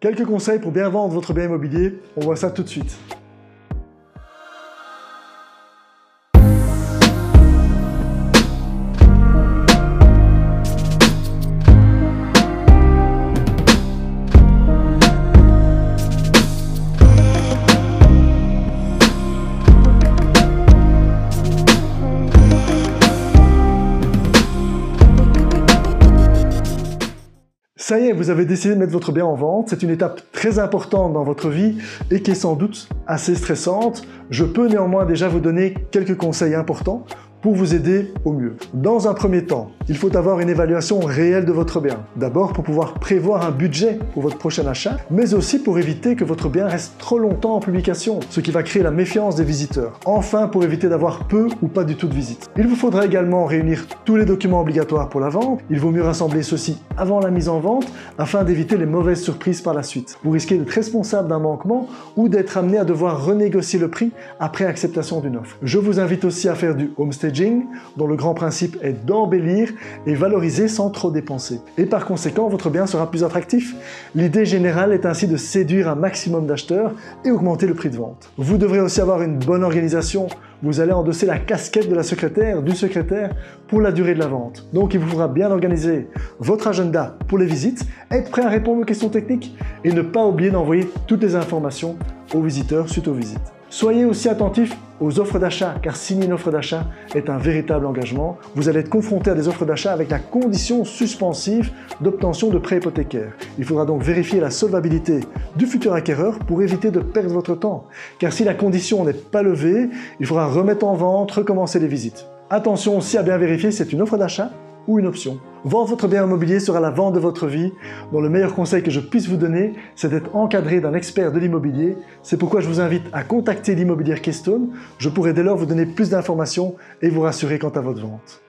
Quelques conseils pour bien vendre votre bien immobilier, on voit ça tout de suite. Ça y est, vous avez décidé de mettre votre bien en vente. C'est une étape très importante dans votre vie et qui est sans doute assez stressante. Je peux néanmoins déjà vous donner quelques conseils importants pour vous aider au mieux. Dans un premier temps, il faut avoir une évaluation réelle de votre bien. D'abord pour pouvoir prévoir un budget pour votre prochain achat, mais aussi pour éviter que votre bien reste trop longtemps en publication, ce qui va créer la méfiance des visiteurs. Enfin, pour éviter d'avoir peu ou pas du tout de visites. Il vous faudra également réunir tous les documents obligatoires pour la vente. Il vaut mieux rassembler ceux-ci avant la mise en vente afin d'éviter les mauvaises surprises par la suite. Vous risquez d'être responsable d'un manquement ou d'être amené à devoir renégocier le prix après acceptation d'une offre. Je vous invite aussi à faire du homestaging, dont le grand principe est d'embellir et valoriser sans trop dépenser. Et par conséquent, votre bien sera plus attractif. L'idée générale est ainsi de séduire un maximum d'acheteurs et augmenter le prix de vente. Vous devrez aussi avoir une bonne organisation. Vous allez endosser la casquette de la secrétaire, du secrétaire pour la durée de la vente. Donc il vous faudra bien organiser votre agenda pour les visites, être prêt à répondre aux questions techniques et ne pas oublier d'envoyer toutes les informations aux visiteurs suite aux visites. Soyez aussi attentif aux offres d'achat, car signer une offre d'achat est un véritable engagement. Vous allez être confronté à des offres d'achat avec la condition suspensive d'obtention de prêt hypothécaire. Il faudra donc vérifier la solvabilité du futur acquéreur pour éviter de perdre votre temps. Car si la condition n'est pas levée, il faudra remettre en vente, recommencer les visites. Attention aussi à bien vérifier si c'est une offre d'achat ou une option. Vendre votre bien immobilier sera la vente de votre vie, dont le meilleur conseil que je puisse vous donner, c'est d'être encadré d'un expert de l'immobilier. C'est pourquoi je vous invite à contacter l'immobilière Keystone. Je pourrai dès lors vous donner plus d'informations et vous rassurer quant à votre vente.